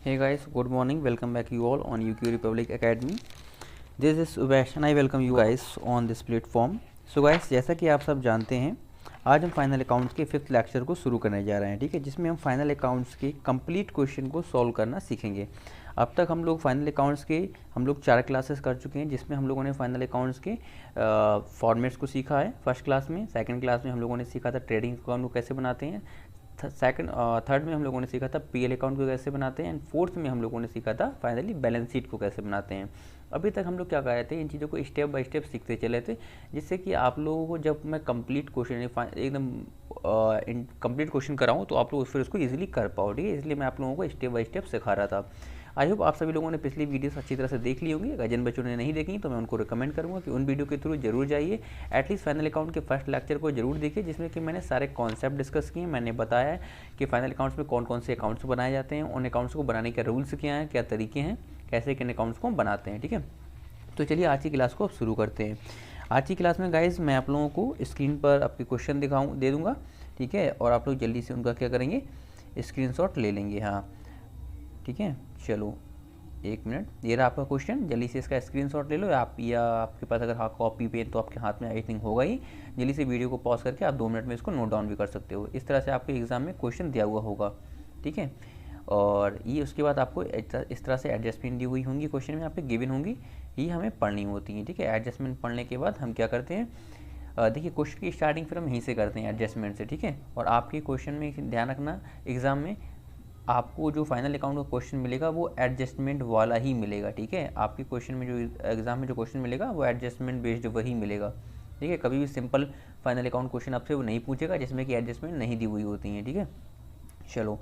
Hey guys, good morning. Welcome back you all on UQ Republic Academy. This is Ubesh and I welcome you guys on this platform. So guys, जैसा कि आप सब जानते हैं, आज हम final accounts के 5th लेक्चर को शुरू करने जा रहे हैं, ठीक है, जिसमें हम फाइनल अकाउंट्स के कंप्लीट क्वेश्चन को सॉल्व करना सीखेंगे। अब तक हम लोग फाइनल अकाउंट्स के 4 क्लासेस कर चुके हैं, जिसमें हम लोगों ने फाइनल अकाउंट्स के फॉर्मेट्स को सीखा है। फर्स्ट क्लास में, सेकंड क्लास में हम लोगों ने सीखा था ट्रेडिंग अकाउंट को कैसे बनाते हैं, थर्ड में हम लोगों ने सीखा था पीएल अकाउंट को कैसे बनाते हैं, एंड फोर्थ में हम लोगों ने सीखा था फाइनली बैलेंस शीट को कैसे बनाते हैं। अभी तक हम लोग क्या कर रहे थे, इन चीज़ों को स्टेप बाय स्टेप सीखते चले थे, जिससे कि आप लोगों को जब मैं कंप्लीट क्वेश्चन एकदम कंप्लीट क्वेश्चन कराऊँ तो आप लोग फिर उसको इजीली कर पाओ, ठीक है। इसलिए मैं आप लोगों को स्टेप बाय स्टेप सिखा रहा था। आई होप आप सभी लोगों ने पिछली वीडियोस अच्छी तरह से देख ली होंगी। अगर जिन बच्चों ने नहीं देखी तो मैं उनको रिकमेंड करूंगा कि उन वीडियो के थ्रू जरूर जाइए, एटलीस्ट फाइनल अकाउंट के फर्स्ट लेक्चर को जरूर देखिए, जिसमें कि मैंने सारे कॉन्सेप्ट डिस्कस किए। मैंने बताया है कि फाइनल अकाउंट्स में कौन कौन से अकाउंट्स बनाए जाते हैं, उन अकाउंट्स को बनाने के रूल्स क्या हैं, क्या तरीके हैं, कैसे किन अकाउंट्स को बनाते हैं, ठीक है। तो चलिए आज की क्लास को अब शुरू करते हैं। आज की क्लास में गाइज मैं आप लोगों को स्क्रीन पर आपके क्वेश्चन दे दूँगा, ठीक है, और आप लोग जल्दी से उनका क्या करेंगे, स्क्रीनशॉट ले लेंगे। हाँ ठीक है, चलो 1 मिनट, ये रहा आपका क्वेश्चन। जल्दी से इसका स्क्रीनशॉट ले लो आप, या आपके पास अगर कॉपी पेन तो आपके हाथ में आई थिंक होगा ही। जल्दी से वीडियो को पॉज करके आप 2 मिनट में इसको नोट डाउन भी कर सकते हो। इस तरह से आपके एग्जाम में क्वेश्चन दिया हुआ होगा, ठीक है। और ये उसके बाद आपको इस तरह से एडजस्टमेंट दी हुई होंगी, क्वेश्चन में यहाँ पे गिवन होंगी, ये हमें पढ़नी होती है, ठीक है। एडजस्टमेंट पढ़ने के बाद हम क्या करते हैं, देखिए क्वेश्चन की स्टार्टिंग फिर हम यहीं से करते हैं एडजस्टमेंट से, ठीक है। और आपके क्वेश्चन में ध्यान रखना, एग्जाम में आपको जो फाइनल अकाउंट का क्वेश्चन मिलेगा वो एडजस्टमेंट वाला ही मिलेगा, ठीक है। आपके क्वेश्चन में जो एग्जाम में जो क्वेश्चन मिलेगा वो एडजस्टमेंट बेस्ड वही मिलेगा, ठीक है। कभी भी सिंपल फाइनल अकाउंट क्वेश्चन आपसे वो नहीं पूछेगा जिसमें कि एडजस्टमेंट नहीं दी हुई होती है, ठीक है। चलो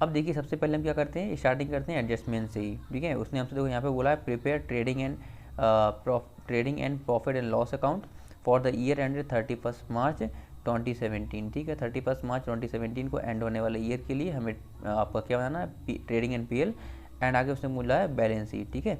अब देखिए, सबसे पहले हम क्या करते हैं, स्टार्टिंग करते हैं एडजस्टमेंट से ही, ठीक है। उसने हमसे देखो यहाँ पे बोला है prepare trading and profit and loss account for the year ended 31 मार्च 2017, ठीक है। 31 मार्च 2017 को एंड होने वाले ईयर के लिए हमें आपका क्या बनाना है, ट्रेडिंग एंड पीएल, एंड आगे उसने बोला है बैलेंस शीट, ठीक है।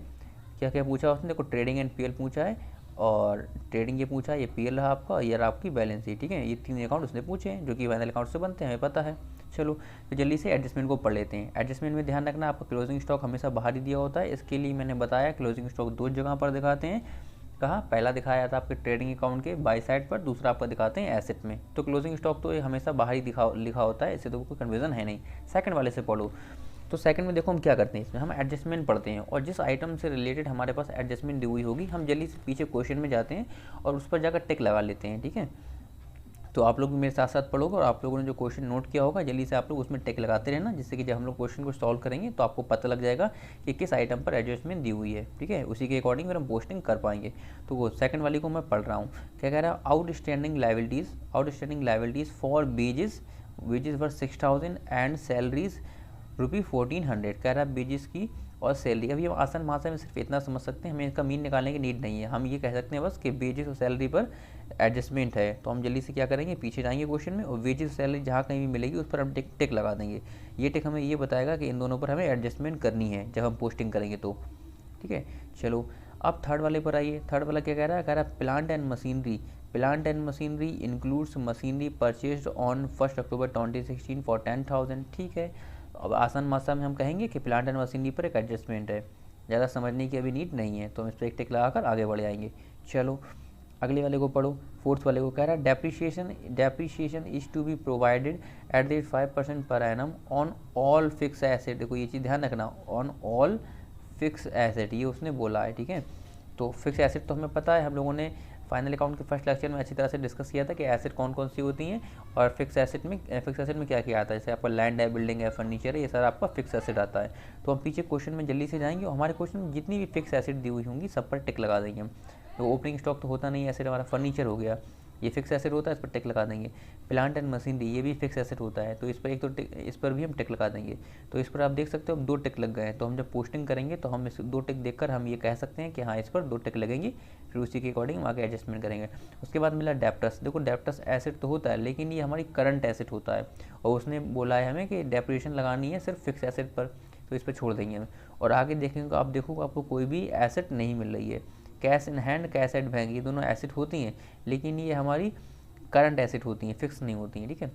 क्या क्या पूछा उसने, देखो ट्रेडिंग एंड पीएल पूछा है, और ट्रेडिंग ये पूछा है, ये पीएल रहा आपका, ये रहा आपकी बैलेंस शीट, ठीक है। ये 3 अकाउंट उसने पूछे हैं जो कि फाइनल अकाउंट से बनते हैं, हमें पता है। चलो तो जल्दी से एडजस्टमेंट को पढ़ लेते हैं। एडजस्टमेंट में ध्यान रखना, आपका क्लोजिंग स्टॉक हमेशा बाहर ही दिया होता है। इसके लिए मैंने बताया क्लोजिंग स्टॉक 2 जगह पर दिखाते हैं। कहा, पहला दिखाया था आपके ट्रेडिंग अकाउंट के बाई साइड पर, दूसरा आपका दिखाते हैं एसेट में। तो क्लोजिंग स्टॉक तो ये हमेशा बाहर ही लिखा होता है, इससे तो कोई कन्फ्यूजन है नहीं। सेकंड वाले से पढ़ो। तो सेकंड में देखो हम क्या करते हैं, इसमें हम एडजस्टमेंट पढ़ते हैं, और जिस आइटम से रिलेटेड हमारे पास एडजस्टमेंट दी हुई होगी हम जल्दी से पीछे क्वेश्चन में जाते हैं और उस पर जाकर टिक लगा लेते हैं, ठीक है। तो आप लोग मेरे साथ साथ पढ़ोगे और आप लोगों ने जो क्वेश्चन नोट किया होगा जल्दी से आप लोग उसमें टिक लगाते रहना, जिससे कि जब हम लोग क्वेश्चन को सॉल्व करेंगे तो आपको पता लग जाएगा कि किस आइटम पर एडजस्टमेंट दी हुई है, ठीक है। उसी के अकॉर्डिंग फिर हम पोस्टिंग कर पाएंगे। तो वो सेकंड वाली को मैं पढ़ रहा हूँ। क्या कह रहा है, outstanding liabilities for wages were 6000 and salaries ₹1400। कह रहा है बेजिस की और सैलरी। अभी हम आसान भाषा में सिर्फ इतना समझ सकते हैं, हमें इसका मीन निकालने की नीड नहीं है। हम ये कह सकते हैं बस कि बेजिस और सैलरी पर एडजस्टमेंट है। तो हम जल्दी से क्या करेंगे, पीछे जाएंगे क्वेश्चन में, और वेजेस सैलरी जहाँ कहीं भी मिलेगी उस पर हम टिक लगा देंगे। ये टिक हमें ये बताएगा कि इन दोनों पर हमें एडजस्टमेंट करनी है जब हम पोस्टिंग करेंगे तो, ठीक है। चलो अब थर्ड वाले पर आइए। थर्ड वाला क्या कह रहा है, plant and machinery includes machinery purchased on 1 October 2016 for 10,000, ठीक है। अब आसान भाषा में हम कहेंगे कि प्लांट एंड मशीनरी पर एक एडजस्टमेंट है, ज़्यादा समझने की अभी नीड नहीं है, तो हम इस पर एक टिक लगाकर आगे बढ़ जाएंगे। चलो अगले वाले को पढ़ो। फोर्थ वाले को कह रहा है depreciation is to be provided at the 5% per annum on all fix asset. देखो ये चीज़ ध्यान रखना, ऑन ऑल फिक्स एसेट, ये उसने बोला है, ठीक है। तो फिक्स एसेट तो हमें पता है, हम लोगों ने फाइनल अकाउंट के फर्स्ट लेक्चर में अच्छी तरह से डिस्कस किया था कि एसेट कौन कौन सी होती हैं, और फिक्स एसेट में क्या क्या आता है। जैसे आपका लैंड है, बिल्डिंग है, फर्नीचर है, ये सारा आपका फिक्स एसेट आता है। तो हम पीछे क्वेश्चन में जल्दी से जाएंगे और हमारे क्वेश्चन में जितनी भी फिक्स एसेट दी हुई होंगी सब पर टिक लगा देंगे हम। तो ओपनिंग स्टॉक तो होता नहीं है एसेट, हमारा फर्नीचर हो गया, ये फिक्स एसेट होता है, इस पर टिक लगा देंगे। प्लांट एंड मशीनरी ये भी फिक्स एसेट होता है, तो इस पर इस पर भी हम टिक लगा देंगे। तो इस पर आप देख सकते हो 2 टिक लग गए हैं। तो हम जब पोस्टिंग करेंगे तो हम इस 2 टिक देखकर हम ये कह सकते हैं कि हाँ इस पर 2 टिक लगेंगी, फिर उसी के अकॉर्डिंग हम आगे एडजस्टमेंट करेंगे। उसके बाद मिला डेप्टर्स। देखो डेप्टर्स एसेट तो होता है, लेकिन ये हमारी करंट एसेट होता है, और उसने बोला है हमें कि डेप्रिसिएशन लगानी है सिर्फ फिक्स एसेट पर, तो इस पर छोड़ देंगे हम। और आगे देखेंगे आप देखो आपको कोई भी एसेट नहीं मिल रही है। Cash in hand, cash at bank, ये दोनों एसेट होती हैं, लेकिन ये हमारी करंट एसेट होती हैं, फिक्स नहीं होती हैं, ठीक है।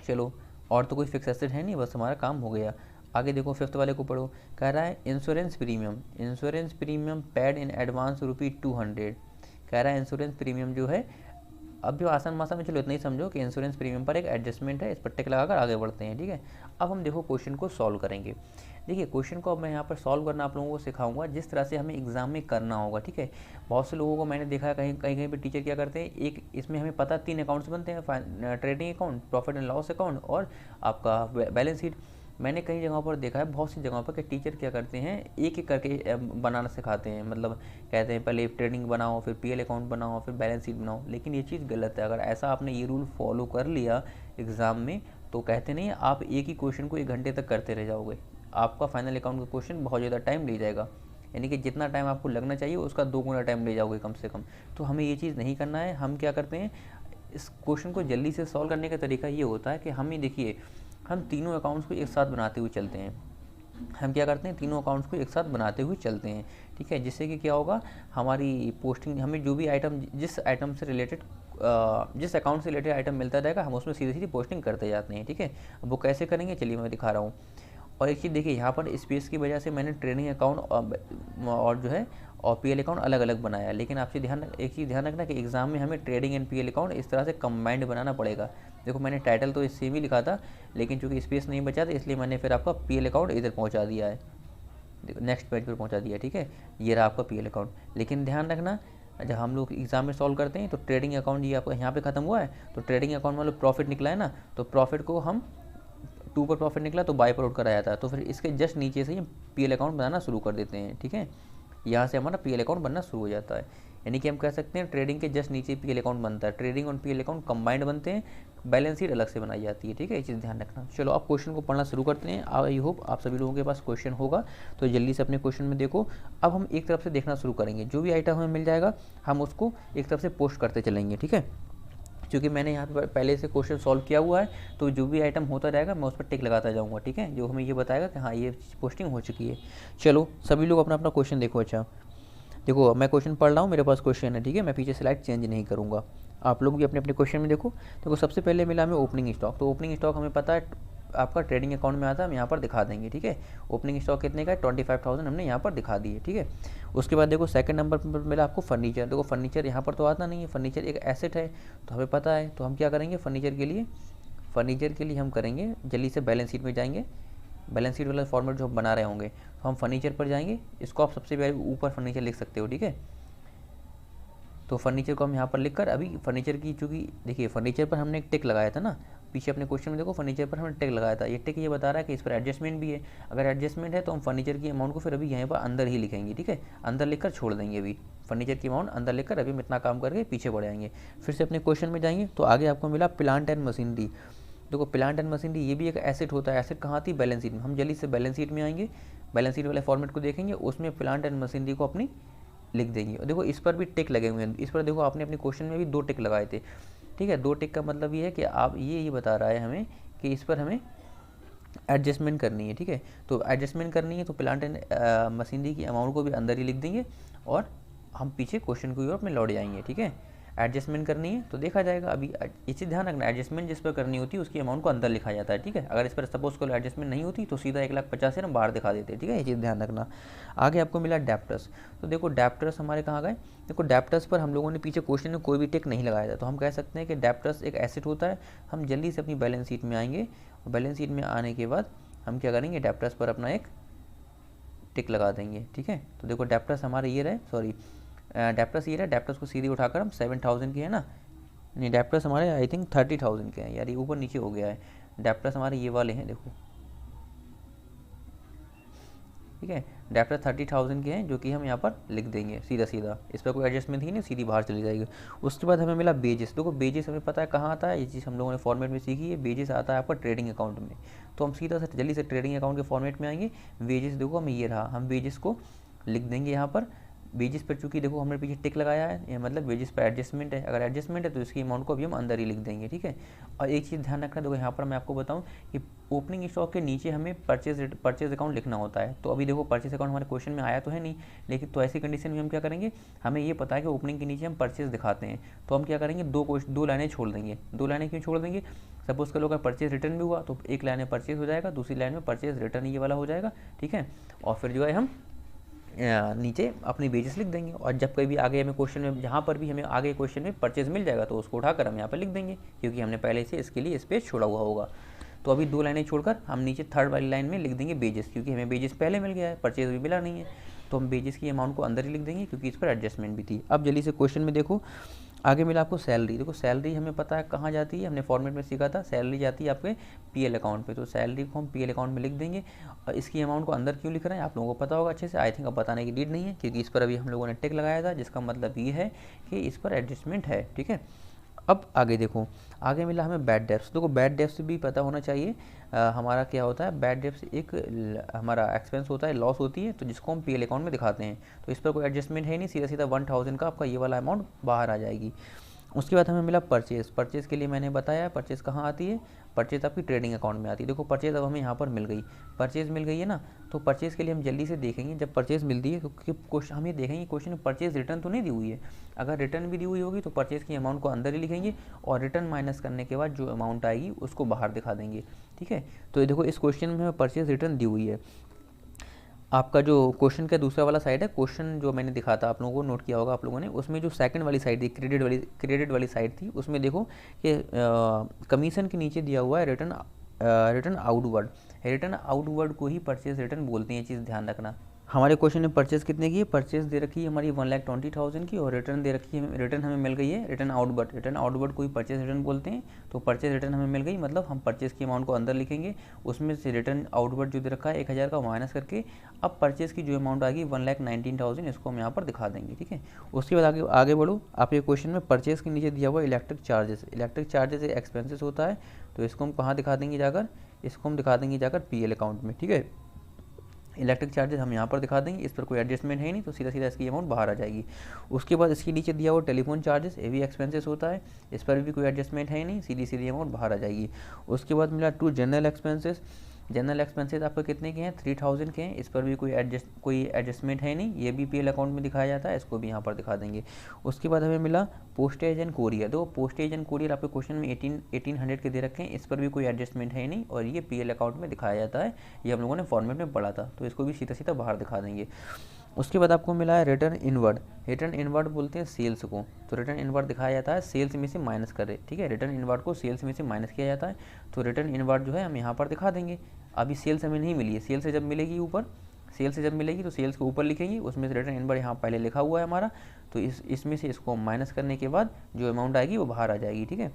चलो और तो कोई फिक्स एसेट है नहीं, बस हमारा काम हो गया। आगे देखो फिफ्थ वाले को पढ़ो, कह रहा है insurance premium paid in advance ₹200। कह रहा है इंश्योरेंस प्रीमियम जो है, अब जो आसान भाषा में चलो इतना ही समझो कि इंश्योरेंस प्रीमियम पर एक एडजस्टमेंट है, इस पर टिक लगाकर आगे बढ़ते हैं। ठीक है, अब हम देखो क्वेश्चन को सॉल्व करेंगे। देखिए क्वेश्चन को अब मैं यहाँ पर सॉल्व करना आप लोगों को सिखाऊंगा जिस तरह से हमें एग्जाम में करना होगा। ठीक है, बहुत से लोगों को मैंने देखा है कहीं पे टीचर क्या करते हैं, एक इसमें हमें पता 3 अकाउंट्स बनते हैं, trading account, profit and loss account और आपका बैलेंस शीट। मैंने कई जगहों पर देखा है, बहुत सी जगहों पर कि टीचर क्या करते हैं, एक एक करके बनाना सिखाते हैं। मतलब कहते हैं पहले ट्रेडिंग बनाओ, फिर पीएल अकाउंट बनाओ, फिर बैलेंस शीट बनाओ, लेकिन ये चीज़ गलत है। अगर ऐसा आपने ये रूल फॉलो कर लिया एग्ज़ाम में, तो कहते नहीं आप एक ही क्वेश्चन को 1 घंटे तक करते रह जाओगे, आपका फाइनल अकाउंट का क्वेश्चन बहुत ज़्यादा टाइम ले जाएगा। यानी कि जितना टाइम आपको लगना चाहिए उसका 2 गुना टाइम ले जाओगे कम से कम। तो हमें ये चीज़ नहीं करना है। हम क्या करते हैं, इस क्वेश्चन को जल्दी से सॉल्व करने का तरीका ये होता है कि हम ही देखिए, हम तीनों अकाउंट्स को एक साथ बनाते हुए चलते हैं। हम क्या करते हैं, तीनों अकाउंट्स को एक साथ बनाते हुए चलते हैं। ठीक है, जिससे कि क्या होगा, हमारी पोस्टिंग, हमें जो भी आइटम, जिस आइटम से रिलेटेड, जिस अकाउंट से रिलेटेड आइटम मिलता रहेगा, हम उसमें सीधी सीधी पोस्टिंग करते जाते हैं। ठीक है, अब वो कैसे करेंगे चलिए मैं दिखा रहा हूँ। और एक चीज़ देखिए, यहाँ पर स्पेस की वजह से मैंने ट्रेडिंग अकाउंट और जो है और पीएल अकाउंट अलग अलग बनाया। लेकिन आपसे एक चीज़ ध्यान रखना कि एग्जाम में हमें ट्रेडिंग एंड पीएल अकाउंट इस तरह से कंबाइंड बनाना पड़ेगा। देखो मैंने टाइटल तो सेम ही लिखा था, लेकिन चूंकि स्पेस नहीं बचा था इसलिए मैंने फिर आपका पीएल अकाउंट इधर पहुँचा दिया है, देखो नेक्स्ट पेज पर पहुँचा दिया। ठीक है, ये रहा आपका पीएल अकाउंट। लेकिन ध्यान रखना, जब हम लोग एग्जाम में सॉल्व करते हैं तो ट्रेडिंग अकाउंट ये आपका यहाँ पे खत्म हुआ है, तो ट्रेडिंग अकाउंट मतलब प्रॉफिट निकला है ना, तो प्रॉफिट को हम 2 पर प्रॉफिट निकला तो बाई पर आउट कराया था, तो फिर इसके जस्ट नीचे से ही पीएल अकाउंट बनाना शुरू कर देते हैं। ठीक है, यहाँ से हमारा पीएल अकाउंट बनना शुरू हो जाता है। यानी कि हम कह सकते हैं ट्रेडिंग के जस्ट नीचे पीएल अकाउंट बनता है, ट्रेडिंग और पीएल अकाउंट कंबाइंड बनते हैं, बैलेंस शीट अलग से बनाई जाती है। ठीक है, ये चीज़ ध्यान रखना। चलो आप क्वेश्चन को पढ़ना शुरू करते हैं। आई होप आप सभी लोगों के पास क्वेश्चन होगा, तो जल्दी से अपने क्वेश्चन में देखो। अब हम एक तरफ से देखना शुरू करेंगे, जो भी आइटम हमें मिल जाएगा हम उसको एक तरफ से पोस्ट करते चलेंगे। ठीक है, क्योंकि मैंने यहाँ पे पहले से क्वेश्चन सॉल्व किया हुआ है, तो जो भी आइटम होता रहेगा मैं उस पर टिक लगाता जाऊँगा। ठीक है, जो हमें ये बताएगा कि हाँ ये पोस्टिंग हो चुकी है। चलो सभी लोग अपना अपना क्वेश्चन देखो। अच्छा देखो, मैं क्वेश्चन पढ़ रहा हूँ, मेरे पास क्वेश्चन है। ठीक है, मैं पीछे स्लाइड चेंज नहीं करूँगा, आप लोग भी अपने अपने क्वेश्चन में देखो। देखो सबसे पहले मिला हमें ओपनिंग स्टॉक, तो ओपनिंग स्टॉक हमें पता है आपका ट्रेडिंग अकाउंट में आता है, हम यहाँ पर दिखा देंगे। ठीक है, ओपनिंग स्टॉक कितने का है, 25,000 हमने यहाँ पर दिखा दिए। ठीक है, उसके बाद देखो सेकंड नंबर पर मिला आपको फर्नीचर। देखो फर्नीचर यहाँ पर तो आता नहीं है, फर्नीचर एक एसेट है तो हमें पता है, तो हम क्या करेंगे फर्नीचर के लिए हम करेंगे जल्दी से बैलेंस शीट में जाएंगे। बैलेंस शीट वाला फॉर्मेट जो हम बना रहे होंगे, तो हम फर्नीचर पर जाएंगे, इसको आप सबसे पहले ऊपर फर्नीचर लिख सकते हो। ठीक है, तो फर्नीचर को हम यहाँ पर लिखकर, अभी फर्नीचर की चूँकि देखिए फर्नीचर पर हमने एक टिक लगाया था ना, पीछे अपने क्वेश्चन में देखो फर्नीचर पर हमने टिक लगाया था। ये टिक ये बता रहा है कि इस पर एडजस्टमेंट भी है। अगर एडजस्टमेंट है तो हम फर्नीचर की अमाउंट को फिर अभी यहाँ पर अंदर ही लिखेंगे। ठीक है, अंदर लिखकर छोड़ देंगे, अभी फर्नीचर की अमाउंट अंदर लिखकर अभी हम इतना काम करके पीछे बढ़ जाएंगे। फिर से अपने क्वेश्चन में जाएंगे, तो आगे आपको मिला प्लांट एंड मशीनरी। देखो प्लांट एंड मशीनरी ये भी एक एसेट होता है। एसेट कहाँ आती है, बैलेंस शीट में। हम जल्दी से बैलेंस शीट में आएंगे, बैलेंस शीट वाले फॉर्मेट को देखेंगे, उसमें प्लांट एंड मशीनरी को अपनी लिख देंगे। और देखो इस पर भी टिक लगे हुए हैं, इस पर देखो आपने अपने क्वेश्चन में भी 2 टिक लगाए थे। ठीक है, 2 टिक का मतलब ये है कि आप ये बता रहा है हमें कि इस पर हमें एडजस्टमेंट करनी है। ठीक है, तो एडजस्टमेंट करनी है तो प्लांट एंड मशीनरी की अमाउंट को भी अंदर ही लिख देंगे और हम पीछे क्वेश्चन की ओर में लौट जाएंगे। ठीक है, एडजस्टमेंट करनी है तो देखा जाएगा। अभी इसी ध्यान रखना, एडजस्टमेंट जिस पर करनी होती है उसकी अमाउंट को अंदर लिखा जाता है। ठीक है, अगर इस पर सपोज को एडजस्टमेंट नहीं होती तो सीधा 1,50,000 हम बाहर दिखा देते हैं। ठीक है, ये चीज़ ध्यान रखना। आगे आपको मिला डेप्टर्स, तो देखो डेप्टर्स हमारे कहाँ गए। देखो डेप्टर्स पर हम लोगों ने पीछे क्वेश्चन में कोई भी टिक नहीं लगाया था, तो हम कह सकते हैं कि डेप्टर्स एक एसेट होता है। हम जल्दी से अपनी बैलेंस शीट में आएंगे, और बैलेंस शीट में आने के बाद हम क्या करेंगे, डेप्टर्स पर अपना एक टिक लगा देंगे। ठीक है, तो देखो डेप्टर्स हमारे ये रहे, सॉरी डेप्टर्स ये रहे, डेप्टर्स को सीधी उठाकर हम 7,000 के है ना, नहीं डेप्टर्स हमारे आई थिंक 30,000 के हैं यार, ये ऊपर नीचे हो गया है। डेप्टर्स हमारे ये वाले हैं देखो। ठीक है, डेप्टर 30,000 के हैं, जो कि हम यहाँ पर लिख देंगे सीधा सीधा, इस पर कोई एडजस्टमेंट ही नहीं, सीधी बाहर चली जाएगी। उसके बाद हमें मिला बेजेस। देखो बेजेस हमें पता है कहाँ आता है, ये चीज़ हम लोगों ने फॉर्मेट में सीखी है। बेजेस आता है आपका ट्रेडिंग अकाउंट में, तो हम सीधा से जल्दी से ट्रेडिंग अकाउंट के फॉर्मेट में आएंगे। वेजेस देखो हमें ये रहा, हम वेजेस को लिख देंगे यहाँ पर वेजेस पर चूँकि देखो हमने पीछे टिक लगाया है, ये मतलब वेजेस पर एडजस्टमेंट है, अगर एडजस्टमेंट है तो इसकी अमाउंट को अभी हम अंदर ही लिख देंगे, ठीक है। और एक चीज़ ध्यान रखना, देखो यहाँ पर मैं आपको बताऊँ कि ओपनिंग स्टॉक के नीचे हमें परचेज अकाउंट लिखना होता है। तो अभी देखो परचेज अकाउंट हमारे क्वेश्चन में आया तो है नहीं, लेकिन तो ऐसी कंडीशन में हम क्या करेंगे, हमें ये पता है कि ओपनिंग के नीचे हम परचेज दिखाते हैं, तो हम क्या करेंगे, दो लाइनें छोड़ देंगे। दो लाइनें क्यों छोड़ देंगे, सपोज करो अगर परचेज रिटर्न भी हुआ तो एक लाइन में परचेज हो जाएगा, दूसरी लाइन में परचेज रिटर्न ये वाला हो जाएगा, ठीक है। और फिर जो है हम नीचे अपनी वेजेस लिख देंगे, और जब कभी आगे हमें क्वेश्चन में, जहाँ पर भी हमें आगे क्वेश्चन में परचेज मिल जाएगा तो उसको उठाकर हम यहाँ पर लिख देंगे, क्योंकि हमने पहले से इसके लिए स्पेस छोड़ा हुआ होगा। तो अभी दो लाइनें छोड़कर हम नीचे थर्ड वाली लाइन में लिख देंगे वेजेस, क्योंकि हमें वेजेस पहले मिल गया है, परचेज भी मिला नहीं है, तो हम वेजेस की अमाउंट को अंदर ही लिख देंगे, क्योंकि इस पर एडजस्टमेंट भी थी। अब जल्दी से क्वेश्चन में देखो, आगे मिला आपको सैलरी। देखो सैलरी हमें पता है कहाँ जाती है, हमने फॉर्मेट में सीखा था, सैलरी जाती है आपके पीएल अकाउंट पे, तो सैलरी को हम पीएल अकाउंट में लिख देंगे। और इसकी अमाउंट को अंदर क्यों लिख रहे हैं आप लोगों को पता होगा अच्छे से, आई थिंक अब बताने की नीड नहीं है, क्योंकि इस पर अभी हम लोगों ने टिक लगाया था, जिसका मतलब ये है कि इस पर एडजस्टमेंट है, ठीक है। अब आगे देखो, आगे मिला हमें बैड डेब्ट्स। देखो बैड डेब्ट्स भी पता होना चाहिए, हमारा क्या होता है, बैड डेब्ट्स एक हमारा एक्सपेंस होता है, लॉस होती है, तो जिसको हम पीएल अकाउंट में दिखाते हैं। तो इस पर कोई एडजस्टमेंट है नहीं, सीधा सीधा 1000 का आपका ये वाला अमाउंट बाहर आ जाएगी। उसके बाद हमें मिला परचेज़। परचेज़ के लिए मैंने बताया परचेज़ कहाँ आती है, परचेज़ आपकी ट्रेडिंग अकाउंट में आती है। देखो परचेज़ अब हमें यहाँ पर मिल गई, परचेज़ मिल गई है ना, तो परचेज़ के लिए हम जल्दी से देखेंगे, जब परचेज़ मिलती है तो क्वेश्चन हम ये देखेंगे क्वेश्चन में परचेज़ रिटर्न तो नहीं दी हुई है। अगर रिटर्न भी दी हुई होगी तो परचेज़ की अमाउंट को अंदर ही लिखेंगे, और रिटर्न माइनस करने के बाद जो अमाउंट आएगी उसको बाहर दिखा देंगे, ठीक है। तो ये देखो इस क्वेश्चन में हमें परचेज़ रिटर्न दी हुई है। आपका जो क्वेश्चन का दूसरा वाला साइड है, क्वेश्चन जो मैंने दिखा था आप लोगों को, नोट किया होगा आप लोगों ने, उसमें जो सेकंड वाली साइड थी, क्रेडिट वाली साइड थी, उसमें देखो कि कमीशन के नीचे दिया हुआ है रिटर्न आउटवर्ड। रिटर्न आउटवर्ड को ही परचेज रिटर्न बोलते हैं, चीज़ ध्यान रखना। हमारे क्वेश्चन में परचेज कितने की है, परचेज दे रखी है हमारी 1,20,000 की, और रिटर्न दे रखी है, रिटर्न हमें मिल गई है रिटर्न आउटवर्ड को ही परचेज रिटर्न बोलते हैं। तो परचेज रिटर्न हमें मिल गई, मतलब हम परचेज की अमाउंट को अंदर लिखेंगे, उसमें से रिटर्न आउटवर्ड जो दे रखा है 1000 का माइनस करके अब परचेज की जो अमाउंट आएगी 1,19,000, इसको हम यहाँ पर दिखा देंगे, ठीक है। उसके बाद आगे बढ़ो, आपके क्वेश्चन में परचेज के नीचे दिया हुआ इलेक्ट्रिक चार्जेस एक्सपेंसेस होता है, तो इसको हम कहाँ दिखा देंगे जाकर, इसको हम दिखा देंगे जाकर पीएल अकाउंट में, ठीक है। इलेक्ट्रिक चार्जेस हम यहाँ पर दिखा देंगे, इस पर कोई एडजस्टमेंट है नहीं, तो सीधा सीधा इसकी अमाउंट बाहर आ जाएगी। उसके बाद इसके नीचे दिया हुआ टेलीफोन चार्जेस, ये भी एक्सपेंसेस होता है, इस पर भी कोई एडजस्टमेंट है नहीं, सीधी सीधी अमाउंट बाहर आ जाएगी। उसके बाद मिला टू जनरल एक्सपेंसेस आपके कितने के हैं, 3000 के हैं, इस पर भी कोई एडजस्टमेंट है नहीं, ये भी पीएल अकाउंट में दिखाया जाता है, इसको भी यहाँ पर दिखा देंगे। उसके बाद हमें मिला पोस्टेज एंड कोरियर। दो पोस्टेज एंड कोरियर आपके क्वेश्चन में 1800 के दे रखे हैं, इस पर भी कोई एडजस्टमेंट है नहीं, और ये पीएल अकाउंट में दिखाया जाता है, ये हम लोगों ने फॉर्मेट में पढ़ा था, तो इसको भी सीधा सीधा बाहर दिखा देंगे। उसके बाद आपको मिला है रिटर्न इनवर्ड बोलते हैं सेल्स को, तो रिटर्न इनवर्ड दिखाया जाता है सेल्स में से माइनस करे, ठीक है। रिटर्न इनवर्ड को सेल्स में से माइनस किया जाता है, तो रिटर्न इनवर्ड जो है हम यहाँ पर दिखा देंगे। अभी सेल्स हमें नहीं मिली है, सेल्स से जब मिलेगी ऊपर, सेल्स से जब मिलेगी तो सेल्स को ऊपर लिखेंगे, उसमें से रिटर्न इनवर्ड यहाँ पहले लिखा हुआ है हमारा, तो इसमें से इसको माइनस करने के बाद जो अमाउंट आएगी वो बाहर आ जाएगी, ठीक है।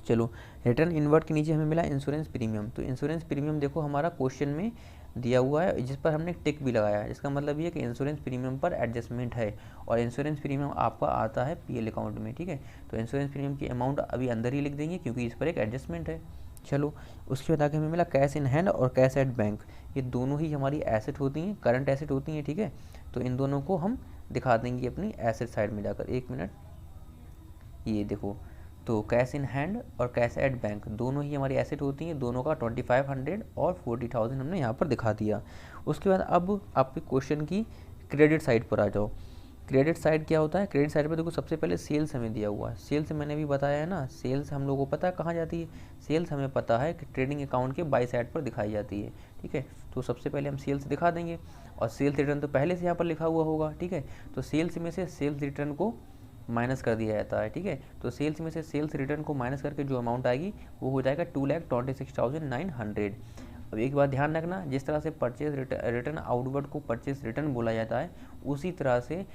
चलो, रिटर्न इनवर्ड के नीचे हमें मिला इंश्योरेंस प्रीमियम। तो इंश्योरेंस प्रीमियम देखो हमारा क्वेश्चन में दिया हुआ है, जिस पर हमने टिक भी लगाया है, इसका मतलब ये है कि इंश्योरेंस प्रीमियम पर एडजस्टमेंट है, और इंश्योरेंस प्रीमियम आपका आता है पीएल अकाउंट में, ठीक है। तो इंश्योरेंस प्रीमियम की अमाउंट अभी अंदर ही लिख देंगे, क्योंकि इस पर एक एडजस्टमेंट है। चलो, उसके बाद आगे हमें मिला कैश इन हैंड और कैश एट बैंक। ये दोनों ही हमारी एसेट होती हैं, करंट एसेट होती हैं, ठीक है। तो इन दोनों को हम दिखा देंगे अपनी एसेट साइड में जाकर, एक मिनट, ये देखो, तो कैश इन हैंड और कैश एट बैंक दोनों ही हमारी एसेट होती हैं, दोनों का 2500 और 40,000 हमने यहाँ पर दिखा दिया। उसके बाद अब आपके क्वेश्चन की क्रेडिट साइड पर आ जाओ। क्रेडिट साइड क्या होता है, क्रेडिट साइड पर देखो सबसे पहले सेल्स हमें दिया हुआ है, सेल्स मैंने भी बताया है ना, सेल्स हम लोगों को पता है कहाँ जाती है, सेल्स हमें पता है कि ट्रेडिंग अकाउंट के बाई साइड पर दिखाई जाती है, ठीक है। तो सबसे पहले हम सेल्स दिखा देंगे, और सेल्स रिटर्न तो पहले से यहाँ पर लिखा हुआ होगा, ठीक है। तो सेल्स में से सेल्स रिटर्न को माइनस कर दिया जाता है, ठीक है। तो सेल्स में से सेल्स रिटर्न को माइनस करके जो अमाउंट आएगी वो हो जाएगा 2,26,900। अब एक बात ध्यान रखना, जिस तरह से परचेज रिटर्न आउटवर्ड को परचेज रिटर्न बोला जाता है, उसी तरह से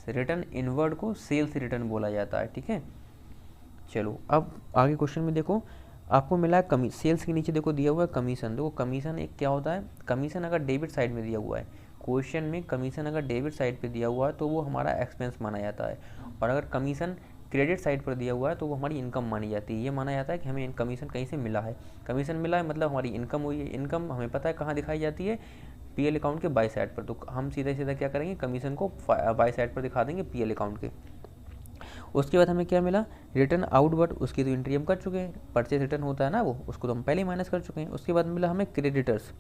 रिटर्न इनवर्ड को सेल्स रिटर्न बोला जाता है, ठीक है। चलो, अब आगे क्वेश्चन में देखो, आपको मिला है सेल्स के नीचे देखो दिया हुआ है कमीशन। देखो कमीशन एक क्या होता है, कमीशन अगर डेबिट साइड में दिया हुआ है, क्वेश्चन में कमीशन अगर डेबिट साइड पे दिया हुआ है तो वो हमारा एक्सपेंस माना जाता है, और अगर कमीशन क्रेडिट साइड पर दिया हुआ है तो वो हमारी इनकम मानी जाती है। ये माना जाता है कि हमें कमीशन कहीं से मिला है, कमीशन मिला है मतलब हमारी इनकम हुई है। इनकम हमें पता है कहाँ दिखाई जाती है, पीएल अकाउंट के बाई साइड पर। तो हम सीधा सीधा क्या करेंगे, कमीशन को बाई साइड पर दिखा देंगे पीएल अकाउंट के। उसके बाद हमें क्या मिला, रिटर्न आउटवर्ड, उसकी तो एंट्री हम कर चुके हैं, परचेज रिटर्न होता है ना वो, उसको तो हम पहले ही माइनस कर चुके हैं। उसके बाद मिला हमें क्रेडिटर्स,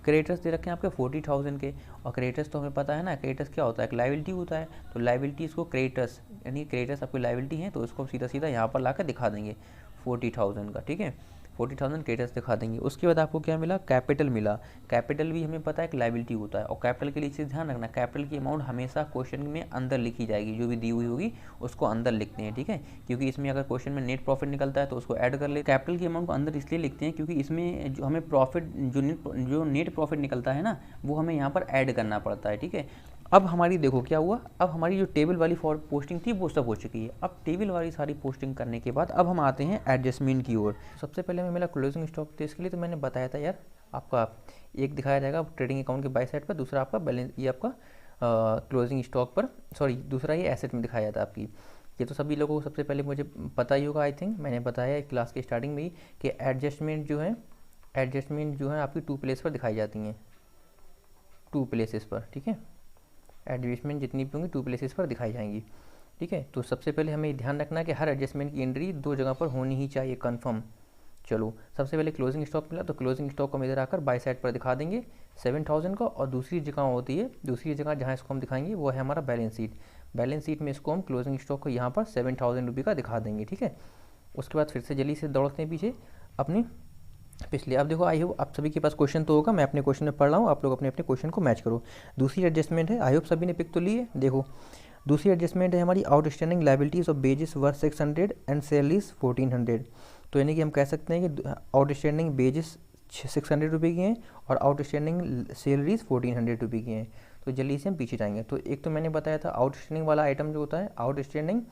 क्रेडिटर्स दे रखे हैं आपके 40,000 के, और क्रेडिटर्स तो हमें पता है ना, क्रेडिटर्स क्या होता है, एक लाइबिलिटी होता है, तो लाइबिलिटीज़ को क्रेडिटर्स, यानी क्रेडिटर्स आपकी लाइबिलिटी है, तो उसको सीधा सीधा यहाँ पर ला कर दिखा देंगे 40,000 का, ठीक है, 40,000 क्रेडिटर्स दिखा देंगे। उसके बाद आपको क्या मिला, कैपिटल मिला, कैपिटल भी हमें पता है एक लाइबिलिटी होता है, और कैपिटल के लिए चीज़ ध्यान रखना, कैपिटल की अमाउंट हमेशा क्वेश्चन में अंदर लिखी जाएगी, जो भी दी हुई होगी उसको अंदर लिखते हैं, ठीक है, क्योंकि इसमें अगर क्वेश्चन में नेट प्रॉफिट निकलता है तो उसको ऐड कर ले। कैपिटल की अमाउंट को अंदर इसलिए लिखते हैं क्योंकि इसमें जो हमें प्रॉफिट, जो नेट प्रॉफिट निकलता है ना, वो हमें यहाँ पर ऐड करना पड़ता है, ठीक है। अब हमारी देखो क्या हुआ, अब हमारी जो टेबल वाली पोस्टिंग थी वो सब हो चुकी है। अब टेबल वाली सारी पोस्टिंग करने के बाद अब हम आते हैं एडजस्टमेंट की ओर। सबसे पहले हमें मिला क्लोजिंग स्टॉक, तो इसके लिए तो मैंने बताया था यार, आपका एक दिखाया जाएगा ट्रेडिंग अकाउंट के बाई साइड पर, दूसरा आपका बैलेंस, ये आपका क्लोजिंग स्टॉक पर, सॉरी दूसरा ये एसेट में दिखाया था आपकी। ये तो सभी लोगों को सबसे पहले मुझे पता ही होगा, आई थिंक मैंने बताया क्लास के स्टार्टिंग में ही कि एडजस्टमेंट जो है आपकी 2 प्लेस पर दिखाई जाती हैं, 2 प्लेसेस पर, ठीक है, एडजस्टमेंट जितनी भी होंगी 2 प्लेसेस पर दिखाई जाएंगी, ठीक है। तो सबसे पहले हमें ध्यान रखना है कि हर एडजस्टमेंट की एंट्री 2 जगह पर होनी ही चाहिए, कंफर्म। चलो सबसे पहले क्लोजिंग स्टॉक मिला, तो क्लोजिंग स्टॉक को हम इधर आकर बाई साइड पर दिखा देंगे 7,000 का, और दूसरी जगह होती है, दूसरी जगह जहाँ इसको हम दिखाएंगे वो है हमारा बैलेंस शीट। बैलेंस शीट में इसको हम क्लोजिंग स्टॉक को यहाँ पर 7,000 रुपये का दिखा देंगे, ठीक है। उसके बाद फिर से जल्दी से दौड़ते हैं पीछे अपनी पिछले। अब देखो, आई होप आप सभी के पास क्वेश्चन तो होगा, मैं अपने क्वेश्चन में पढ़ रहा हूँ, आप लोग अपने अपने क्वेश्चन को मैच करो। दूसरी एडजस्टमेंट है, आई होप सभी ने पिक तो ली है। देखो दूसरी एडजस्टमेंट है हमारी, outstanding liabilities of badges were 600 and salaries 1400। तो यानी कि हम कह सकते हैं कि आउटस्टैंडिंग बेजेस 600 रुपये की हैं और आउटस्टैंडिंग सैलरीज 1400 रुपये की हैं। तो जल्दी से हम पीछे जाएंगे। तो एक तो मैंने बताया था आउटस्टैंडिंग वाला आइटम जो होता है, आउटस्टैंडिंग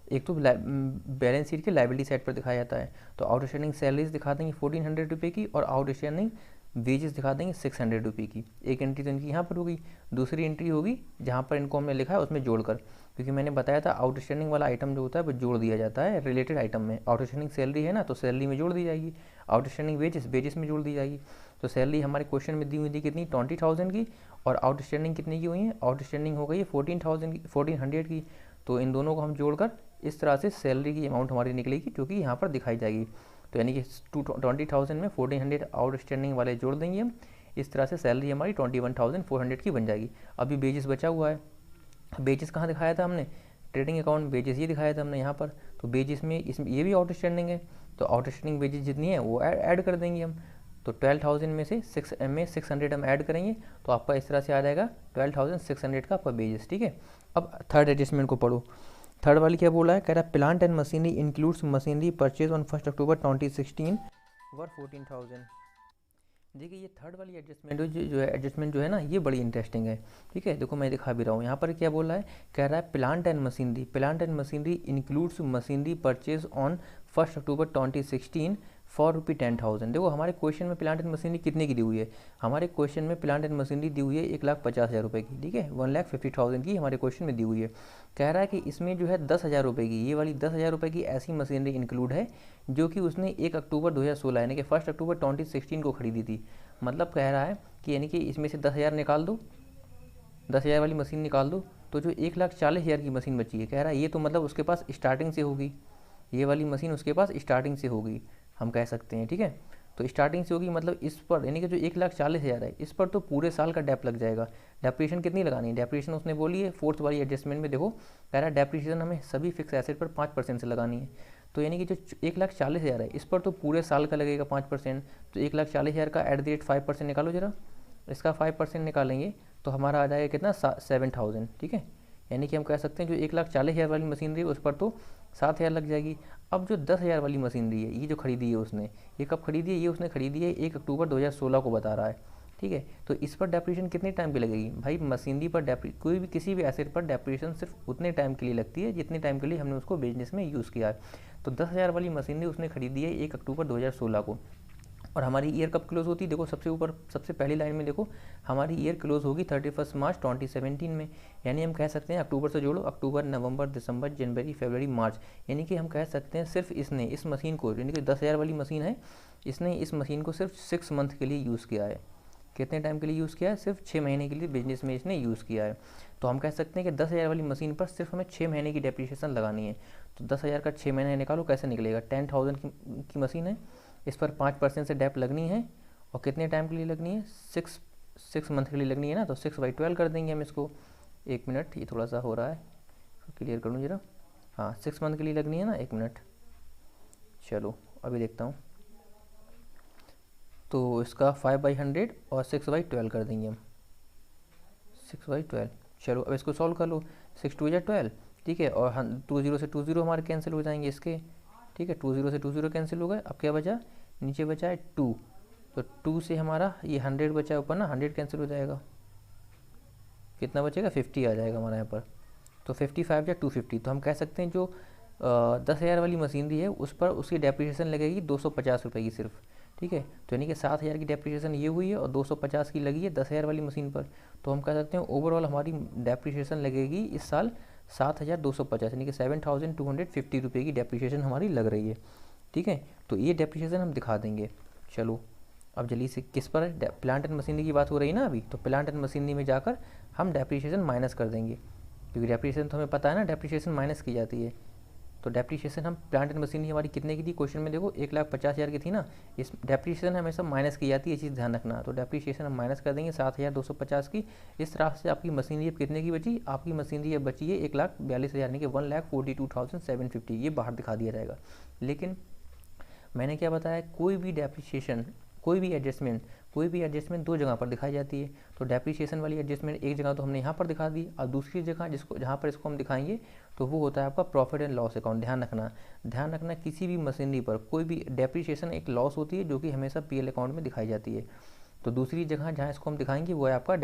एक तो बैलेंस शीट के लाइबिलिटी साइड पर दिखाया जाता है, तो आउटस्टैंडिंग सैलरीज दिखा देंगे 1400 रुपये की, और आउटस्टैंडिंग वेजेस दिखा देंगे 600 रुपये की। एक एंट्री तो इनकी यहाँ पर होगी, दूसरी एंट्री होगी जहाँ पर इनको हमने लिखा है उसमें जोड़कर, क्योंकि मैंने बताया था आउटस्टैंडिंग वाला आइटम जो होता है वो जोड़ दिया जाता है रिलेटेड आइटम में। आउटस्टैंडिंग सैलरी है ना, तो सैलरी में जोड़ दी जाएगी, आउटस्टैंडिंग वेजेस में जोड़ दी जाएगी। तो सैलरी हमारे क्वेश्चन में दी हुई थी कितनी, 20,000 की, और आउटस्टैंडिंग कितनी की हुई है, आउटस्टैंडिंग हो गई है 14,100 की। तो इन दोनों को हम जोड़कर इस तरह से सैलरी की अमाउंट हमारी निकलेगी, जो कि यहाँ पर दिखाई जाएगी। तो यानी कि 20,000 में 1400 आउटस्टैंडिंग वाले जोड़ देंगे हम, इस तरह से सैलरी हमारी 21,400 की बन जाएगी। अभी बेजेस बचा हुआ है, बेजेस कहाँ दिखाया था हमने, ट्रेडिंग अकाउंट बेजेस ये दिखाया था हमने यहाँ पर। तो बेजेस में इसमें ये भी आउटस्टैंडिंग है, तो आउटस्टैंडिंग बेजेस जितनी है वो ऐड कर देंगे हम। तो 12,000 में से 600 हम ऐड करेंगे, तो आपका इस तरह से आ जाएगा 12,600 का आपका बेजेस, ठीक है। अब थर्ड एडजस्टमेंट को पढ़ो। थर्ड वाली क्या बोला है, कह रहा है plant and machinery includes machinery purchase on 1 अक्टूबर 2016 वर 14,000। देखिए ये थर्ड वाली एडजस्टमेंट जो है, एडजस्टमेंट जो है ना, ये बड़ी इंटरेस्टिंग है, ठीक है। देखो मैं दिखा भी रहा हूँ, यहाँ पर क्या बोल रहा है, कह रहा है plant and machinery includes machinery purchase on 1 October 2016 for ₹10,000। देखो हमारे क्वेश्चन में प्लांट एंड मशीनरी कितने की दी हुई है, हमारे क्वेश्चन में प्लांट एंड मशीनरी दी हुई है 1,50,000 रुपये की, ठीक है, 1,50,000 की हमारे क्वेश्चन में दी हुई है। कह रहा है कि इसमें जो है 10,000 रुपये की, ये वाली 10,000 रुपये की ऐसी मशीनरी इंक्लूड है जो कि उसने 1 अक्टूबर 2016 यानी कि 1 अक्टूबर 2016 को खरीदी थी। मतलब कह रहा है कि यानी कि इसमें से 10,000 निकाल दो, 10,000 वाली मशीन निकाल दो, तो जो 1,40,000 की मशीन बची है, कह रहा है ये तो मतलब उसके पास स्टार्टिंग से होगी, ये वाली मशीन उसके पास स्टार्टिंग से होगी, हम कह सकते हैं, ठीक है। तो स्टार्टिंग से होगी मतलब इस पर, यानी कि जो 1,40,000 है इस पर तो पूरे साल का डेप लग जाएगा। डेप्रिसिएशन कितनी लगानी है, डेप्रिसिएशन उसने बोली है फोर्थ वाली एडजस्टमेंट में, देखो कह रहा है डेप्रिसिएशन हमें सभी फिक्स एसेट पर 5% से लगानी है। तो यानी कि जो 1,40,000 है इस पर तो पूरे साल का लगेगा 5%, तो 1,40,000 का @ 5% निकालो जरा, इसका 5% निकालेंगे तो हमारा आ जाएगा कितना, 7,000, ठीक है। यानी कि हम कह सकते हैं जो 1,40,000 वाली मशीनरी है उस पर तो 7,000 लग जाएगी। अब जो 10,000 वाली मशीनरी है, ये जो खरीदी है उसने, ये कब खरीदी है, ये उसने खरीदी है 1 अक्टूबर 2016 को बता रहा है, ठीक है। तो इस पर डेप्रिसिएशन कितने टाइम की लगेगी भाई, मशीनरी पर कोई भी किसी भी एसेट पर डेप्रिसिएशन सिर्फ उतने टाइम के लिए लगती है जितने टाइम के लिए हमने उसको बिजनेस में यूज़ किया है। तो 10,000 वाली मशीनरी उसने खरीदी है 1 अक्टूबर 2016 को, और हमारी ईयर कब क्लोज होती है, देखो सबसे ऊपर सबसे पहली लाइन में देखो, हमारी ईयर क्लोज होगी 31 मार्च 2017 में। यानी हम कह सकते हैं अक्टूबर से जोड़ो, अक्टूबर, नवंबर, दिसंबर, जनवरी, फरवरी, मार्च, यानी कि हम कह सकते हैं सिर्फ इसने इस मशीन को, यानी कि 10,000 वाली मशीन है, इसने इस मशीन को सिर्फ 6 मंथ के लिए यूज़ किया है, कितने टाइम के लिए यूज़ किया है? सिर्फ 6 महीने के लिए बिजनेस में इसने यूज़ किया है। तो हम कह सकते हैं कि 10,000 वाली मशीन पर सिर्फ हमें 6 महीने की डेप्रिसिएशन लगानी है। तो 10,000 का 6 महीने निकालो, कैसे निकलेगा? 10,000 की मशीन है, इस पर 5% से डेप लगनी है, और कितने टाइम के लिए लगनी है? 6 मंथ के लिए लगनी है ना। तो 6/12 कर देंगे हम इसको। 1 मिनट, ये थोड़ा सा हो रहा है, क्लियर करूँ जरा। हाँ, 6 मंथ के लिए लगनी है ना। 1 मिनट, चलो अभी देखता हूँ। तो इसका 5/100 और 6/12 कर देंगे हम। 6/12, चलो अब इसको सॉल्व कर लो। 6 2 12, ठीक है। और हम 20 से 20 हमारे कैंसिल हो जाएंगे इसके, ठीक है। 20 से 20 कैंसिल हो गए। अब क्या बचा? नीचे बचा है 2। तो 2 से हमारा ये 100 बचा है ऊपर ना, 100 कैंसिल हो जाएगा। कितना बचेगा? 50 आ जाएगा हमारे यहाँ पर। तो 55 या 250। तो हम कह सकते हैं जो 10,000 वाली मशीनरी है उस पर उसकी डेप्रिसिएशन लगेगी 250 रुपये की सिर्फ, ठीक है। तो यानी कि 7,000 की डेप्रिसिएशन ये हुई है और 250 की लगी है 10,000 वाली मशीन पर। तो हम कह सकते हैं ओवरऑल हमारी डेप्रिसिएशन लगेगी इस साल 7,250, यानी कि 7,250 रुपये की डेप्रिसिएशन हमारी लग रही है, ठीक है। तो ये डेप्रिसिएशन हम दिखा देंगे। चलो अब जल्दी से किस पर? प्लांट एंड मशीनरी की बात हो रही है ना अभी, तो प्लांट एंड मशीनरी में जाकर हम डेप्रिसिएशन माइनस कर देंगे, क्योंकि डेप्रिसिएशन तो हमें पता है ना, डेप्रिसिएशन माइनस की जाती है। तो डेप्रिसिएशन हम प्लांट एंड मशीनरी हमारी कितने की थी? क्वेश्चन में देखो 1,50,000 की थी ना। इस डेप्रिसिएशन हमेशा माइनस की जाती है, ये चीज़ ध्यान रखना। तो डेप्रिसिएशन हम माइनस कर देंगे 7,250 की। इस तरह से आपकी मशीनरी अब कितने की बची? आपकी मशीनरी अब बची है 1,42,000, यानी कि 1,42,750। ये बाहर दिखा दिया जाएगा। लेकिन मैंने क्या बताया, कोई भी डेप्रिसिएशन, कोई भी एडजस्टमेंट 2 जगह पर दिखाई जाती है। तो डेप्रिसिएशन वाली एडजस्टमेंट एक जगह तो हमने यहाँ पर दिखा दी, और दूसरी जगह जहाँ पर इसको हम दिखाएंगे तो वो होता है आपका प्रॉफिट एंड लॉस अकाउंट। ध्यान रखना किसी भी मशीनरी पर कोई भी डेप्रिसिएशन एक लॉस होती है जो कि हमेशा पीएल अकाउंट में दिखाई जाती है। तो दूसरी जगह जहाँ इसको हम दिखाएंगे वो है आपका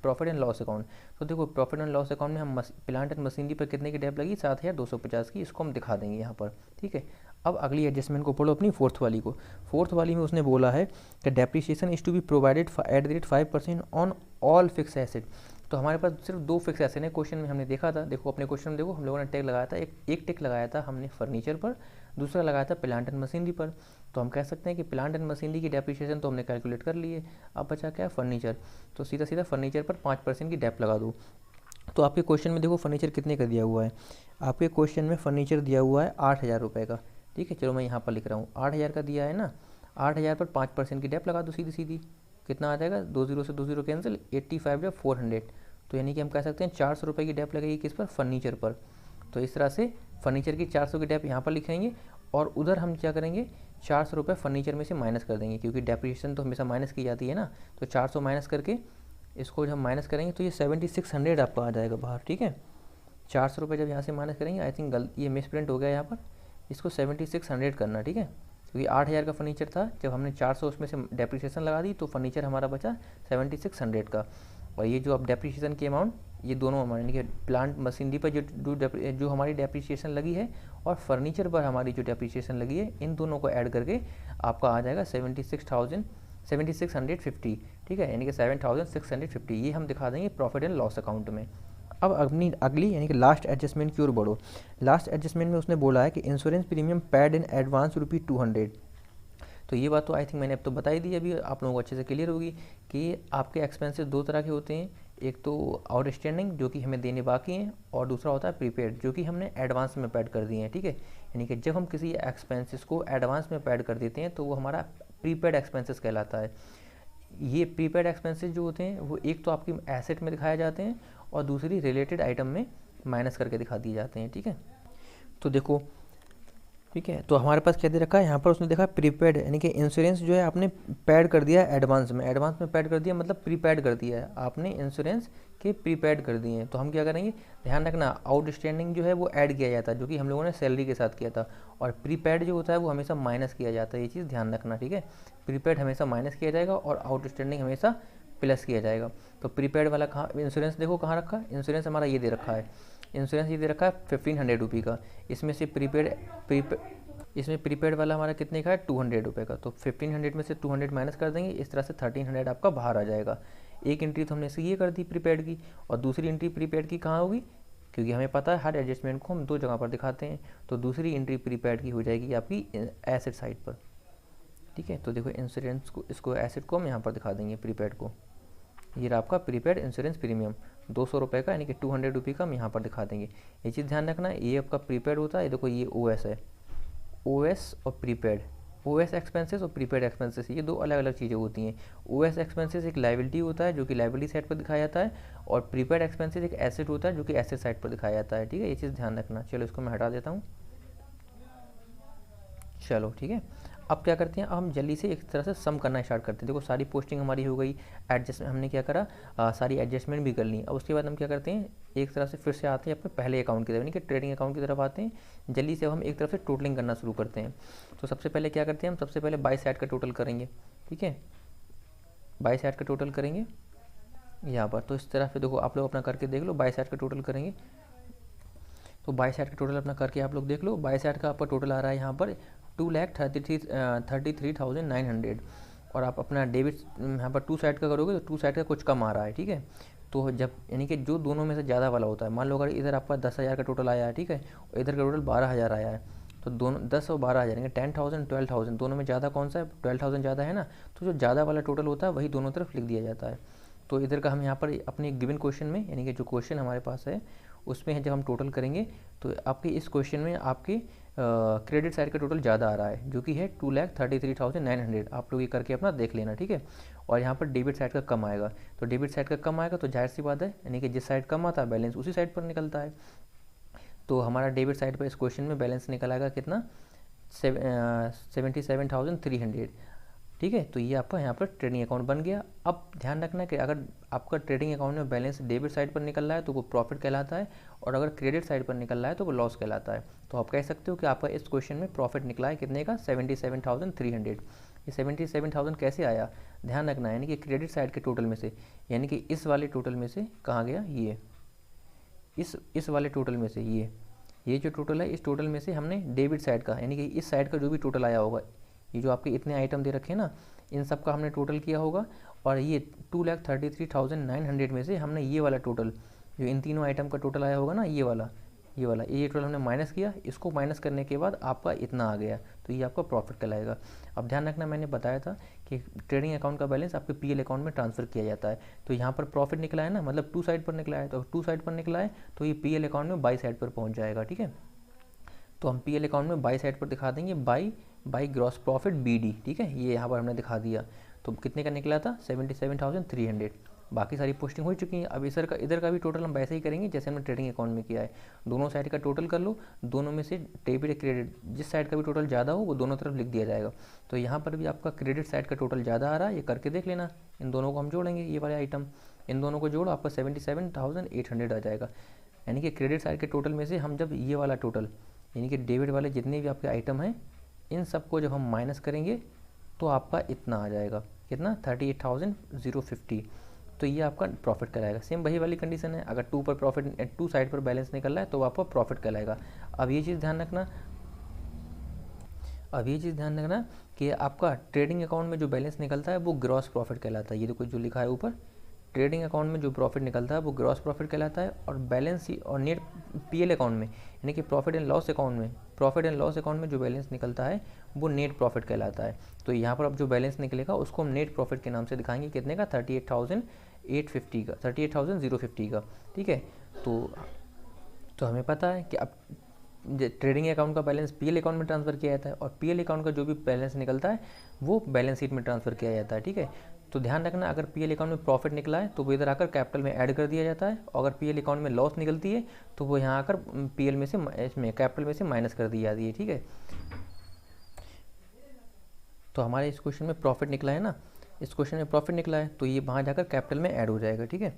प्रॉफिट एंड लॉस अकाउंट। तो देखो प्रॉफिट एंड लॉस अकाउंट में हम प्लांट एंड मशीनरी पर कितने की डेप लगी? 7,250 की, इसको हम दिखा देंगे यहाँ पर, ठीक है। अब अगली एडजस्टमेंट को पढ़ो अपनी, फोर्थ वाली को। फोर्थ वाली में उसने बोला है कि depreciation is to be provided at the rate 5% on all fix asset. तो हमारे पास सिर्फ 2 फिक्स एसेट है। क्वेश्चन में हमने देखा था, देखो अपने क्वेश्चन में देखो, हम लोगों ने टिक लगाया था, एक टिक लगाया था हमने फर्नीचर पर, दूसरा लगाया था प्लांट एंड मशीनरी पर। तो हम कह सकते हैं कि प्लांट एंड मशीनरी की डेप्रिसिएशन तो हमने कैलकुलेट कर ली है। अब बचा क्या? फर्नीचर। तो सीधा सीधा फर्नीचर पर 5% की डेप लगा दो। तो आपके क्वेश्चन में देखो फर्नीचर कितने का दिया हुआ है? आपके क्वेश्चन में फर्नीचर दिया हुआ है 8,000 रुपये का, ठीक है। चलो मैं यहाँ पर लिख रहा हूँ, 8,000 का दिया है ना। 8,000 पर 5% की डेप लगा दो सीधी सीधी। कितना आ जाएगा? 20 से 20 कैंसिल, 85 या 400। तो यानी कि हम कह सकते हैं 400 रुपये की डेप लगेगी किस पर? फर्नीचर पर। तो इस तरह से फर्नीचर की 400 की डेप यहाँ पर लिखेंगे, और उधर हम क्या करेंगे? 400 रुपये फर्नीचर में से माइनस कर देंगे, क्योंकि डेप्रिसिएशन तो हमेशा माइनस की जाती है ना। तो 400 माइनस करके इसको जब हम माइनस करेंगे तो ये 7,600 आपका आ जाएगा बाहर, ठीक है। 400 रुपये जब यहाँ से माइनस करेंगे, आई थिंक ये मिस प्रिंट हो गया यहाँ पर, इसको 7,600 करना, ठीक है। क्योंकि 8,000 का फर्नीचर था, जब हमने 400 उसमें से डेप्रिसिएशन लगा दी तो फर्नीचर हमारा बचा 7,600 का। और ये जो अब डेप्रिसिएशन की अमाउंट, ये दोनों हमारे यानी कि प्लांट मशीनरी पर जो हमारी डेप्रिसिएशन लगी है और फर्नीचर पर हमारी जो डेप्रिसिएशन लगी है, इन दोनों को ऐड करके आपका आ जाएगा 7,650, ठीक है। यानी कि 7,650 ये हम दिखा देंगे प्रॉफिट एंड लॉस अकाउंट में। अब अपनी अगली यानी कि लास्ट एडजस्टमेंट की ओर बढ़ो। लास्ट एडजस्टमेंट में उसने बोला है कि insurance premium paid in advance ₹200। तो ये बात तो आई थिंक मैंने अब तो बता ही दी, अभी आप लोगों को अच्छे से क्लियर होगी कि आपके एक्सपेंसेस 2 तरह के होते हैं। एक तो आउटस्टैंडिंग जो कि हमें देने बाकी हैं, और दूसरा होता है प्रीपेड जो कि हमने एडवांस में पेड कर दिए हैं, ठीक है। यानी कि जब हम किसी एक्सपेंसेस को एडवांस में पेड कर देते हैं तो वो हमारा प्रीपेड एक्सपेंसेस कहलाता है। ये प्रीपेड एक्सपेंसेस जो होते हैं वो एक तो आपकी एसेट में दिखाए जाते हैं और दूसरी रिलेटेड आइटम में माइनस करके दिखा दिए जाते हैं, ठीक है। तो देखो, ठीक है, तो हमारे पास क्या दे रखा है यहाँ पर? उसने देखा प्रीपेड, यानी कि इंश्योरेंस जो है आपने पेड कर दिया एडवांस में। एडवांस में पेड कर दिया मतलब प्रीपेड कर दिया है आपने, इंश्योरेंस के प्रीपेड कर दिए हैं। तो हम क्या करेंगे? ध्यान रखना आउटस्टैंडिंग जो है वो ऐड किया जाता है, जो कि हम लोगों ने सैलरी के साथ किया था, और प्रीपेड जो होता है वो हमेशा माइनस किया जाता है। ये चीज़ ध्यान रखना, ठीक है। प्रीपेड हमेशा माइनस किया जाएगा और आउटस्टैंडिंग हमेशा प्लस किया जाएगा। तो प्रीपेड वाला कहाँ, इंश्योरेंस देखो कहाँ रखा है? इंश्योरेंस हमारा ये दे रखा है, इंश्योरेंस ये दे रखा है 1,500 रुपये का। इसमें से इसमें प्रीपेड वाला हमारा कितने का है? 200 रुपये का। तो 1,500 में से 200 माइनस कर देंगे, इस तरह से 1,300 आपका बाहर आ जाएगा। एक एंट्री तो हमने से ये कर दी प्रीपेड की, और दूसरी एंट्री प्रीपेड की कहाँ होगी? क्योंकि हमें पता है हर एडजस्टमेंट को हम 2 जगह पर दिखाते हैं, तो दूसरी एंट्री प्रीपेड की हो जाएगी आपकी एसेट साइड पर, ठीक है। तो देखो इंश्योरेंस को, इसको एसेट को हम यहाँ पर दिखा देंगे, प्रीपेड को। ये रहा आपका प्रीपेड इंश्योरेंस प्रीमियम 200 रुपये का, यानी कि 200 रुपये का हम यहाँ पर दिखा देंगे। ये चीज़ ध्यान रखना, ये आपका प्रीपेड होता है। देखो ये ओएस है, ओएस और प्रीपेड, ओएस एक्सपेंसेस और प्रीपेड एक्सपेंसेस, ये दो अलग अलग चीज़ें होती हैं। ओएस एक्सपेंसेस एक लाइबिलिटी होता है जो कि लाइबिलिटी साइड पर दिखाया जाता है, और प्रीपेड एक्सपेंसेस एक एसेट होता है जो कि एसेट साइड पर दिखाया जाता है। ठीक है, ये चीज़ ध्यान रखना। चलो इसको मैं हटा देता हूँ। चलो ठीक है, अब क्या करते हैं, अब हम जल्दी से एक तरह से सम करना स्टार्ट करते हैं। देखो सारी पोस्टिंग हमारी हो गई, एडजस्ट हमने क्या करा, सारी एडजस्टमेंट भी कर ली। अब उसके बाद हम क्या करते हैं, एक तरह से फिर से आते हैं अपने पहले अकाउंट की तरफ, यानी कि ट्रेडिंग अकाउंट की तरफ आते हैं। जल्दी से अब हम एक तरफ से टोटलिंग करना शुरू करते हैं। तो सबसे पहले क्या करते हैं, हम सबसे पहले बाई साइड का टोटल करेंगे। ठीक है, बाई साइड का टोटल करेंगे यहाँ पर। तो इस तरह से देखो आप लोग अपना करके देख लो, बाई साइड का टोटल करेंगे। तो बाई साइड का टोटल अपना करके आप लोग देख लो। बाई साइड का आपका टोटल आ रहा है यहाँ पर 2,33,900, और आप अपना डेबिट यहाँ पर टू साइड का करोगे तो टू साइड का कुछ कम आ रहा है। ठीक है, तो जब यानी कि जो दोनों में से ज़्यादा वाला होता है, मान लो अगर इधर आपका 10,000 का टोटल आया है, ठीक है, और इधर का टोटल 12,000 आया है, तो दोनों 10 और 12,000 यानी 10,000 12,000, दोनों में ज़्यादा कौन सा है, 12,000 ज़्यादा है ना। तो जो ज़्यादा वाला टोटल होता है वही दोनों तरफ लिख दिया जाता है। तो इधर का हम यहाँ पर अपने गिवन क्वेश्चन में, यानी कि जो क्वेश्चन हमारे पास है उसमें है, जब हम टोटल करेंगे तो आपके इस क्वेश्चन में आपके क्रेडिट साइड का टोटल ज़्यादा आ रहा है, जो कि है 2,33,900। आप लोग ये करके अपना देख लेना। ठीक है, और यहाँ पर डेबिट साइड का कम आएगा। तो डेबिट साइड का कम आएगा तो जाहिर सी बात है, यानी कि जिस साइड कम आता है बैलेंस उसी साइड पर निकलता है। तो हमारा डेबिट साइड पर इस क्वेश्चन में बैलेंस निकल आएगा कितना, 77,300। ठीक है, तो ये आपका यहाँ पर ट्रेडिंग अकाउंट बन गया। अब ध्यान रखना कि अगर आपका ट्रेडिंग अकाउंट में बैलेंस डेबिट साइड पर निकल रहा है तो वो प्रॉफिट कहलाता है, और अगर क्रेडिट साइड पर निकल रहा है तो वो लॉस कहलाता है। तो आप कह सकते हो कि आपका इस क्वेश्चन में प्रॉफिट निकला है कितने का, 77,300। ये 77,000 कैसे आया, ध्यान रखना है, यानी कि क्रेडिट साइड के टोटल में से, यानी कि इस वाले टोटल में से कहाँ गया, ये इस वाले टोटल में से ये जो टोटल है, इस टोटल में से हमने डेबिट साइड का, यानी कि इस साइड का जो भी टोटल आया होगा, ये जो आपके इतने आइटम दे रखे हैं ना, इन सब का हमने टोटल किया होगा, और ये 2,33,900 में से हमने ये वाला टोटल, जो इन तीनों आइटम का टोटल आया होगा ना, ये टोटल हमने माइनस किया। इसको माइनस करने के बाद आपका इतना आ गया, तो ये आपका प्रॉफिट कहलाएगा। अब ध्यान रखना, मैंने बताया था कि ट्रेडिंग अकाउंट का बैलेंस आपके पीएल अकाउंट में ट्रांसफर किया जाता है। तो यहाँ पर प्रॉफिट निकला है ना, मतलब टू साइड पर निकला है, तो टू साइड पर निकला है तो ये पीएल अकाउंट में बाई साइड पर पहुँच जाएगा। ठीक है, तो हम पीएल अकाउंट में बाई साइड पर दिखा देंगे, बाई ग्रॉस प्रॉफिट BD। ठीक है, ये यहाँ पर हमने दिखा दिया। तो कितने का निकला था, 77,300। बाकी सारी पोस्टिंग हो चुकी हैं। अब इधर का भी टोटल हम वैसे ही करेंगे जैसे हमने ट्रेडिंग अकाउंट में किया है। दोनों साइड का टोटल कर लो, दोनों में से डेबिट क्रेडिट जिस साइड का भी टोटल ज़्यादा हो वो दोनों तरफ लिख दिया जाएगा। तो यहाँ पर भी आपका क्रेडिट साइड का टोटल ज़्यादा आ रहा है, ये करके देख लेना। इन दोनों को हम जोड़ेंगे, ये वाले आइटम, इन दोनों को जोड़ो, आपका 77,800 आ जाएगा। यानी कि क्रेडिट साइड के टोटल में से हम जब ये वाला टोटल, यानी कि डेबिट वाले जितने भी आपके आइटम हैं, इन सबको जब हम माइनस करेंगे तो आपका इतना आ जाएगा, कितना, 38,050। तो ये आपका प्रॉफिट कहलाएगा। सेम वही वाली कंडीशन है, अगर टू पर प्रॉफिट, टू साइड पर बैलेंस निकल रहा है तो आपका प्रॉफिट कहलाएगा। अब ये चीज़ ध्यान रखना कि आपका ट्रेडिंग अकाउंट में जो बैलेंस निकलता है वो ग्रॉस प्रॉफिट कहलाता है। ये देखो जो लिखा है ऊपर, ट्रेडिंग अकाउंट में जो प्रॉफिट निकलता है वो ग्रॉस प्रॉफिट कहलाता है, और बैलेंस और नेट पीएल अकाउंट में, यानी कि प्रॉफिट एंड लॉस अकाउंट में जो बैलेंस निकलता है वो नेट प्रॉफिट कहलाता है। तो यहाँ पर अब जो बैलेंस निकलेगा उसको हम नेट प्रॉफिट के नाम से दिखाएंगे, कितने का, 38,850 का, 38,050 का। ठीक है, तो हमें पता है कि अब ट्रेडिंग अकाउंट का बैलेंस पीएल अकाउंट में ट्रांसफ़र किया जाता है, और पीएल अकाउंट का जो भी बैलेंस निकलता है वो बैलेंस शीट में ट्रांसफ़र किया जाता है। ठीक है, तो ध्यान रखना, अगर पीएल अकाउंट में प्रॉफिट निकला है तो वो इधर आकर कैपिटल में ऐड कर दिया जाता है, और अगर पीएल अकाउंट में लॉस निकलती है तो वो यहाँ आकर पीएल में से, इसमें कैपिटल में से माइनस कर दी जाती है। ठीक है, तो हमारे इस क्वेश्चन में प्रॉफिट निकला है ना, इस क्वेश्चन में प्रॉफिट निकला है तो ये वहाँ जाकर कैपिटल में ऐड हो जाएगा। ठीक है,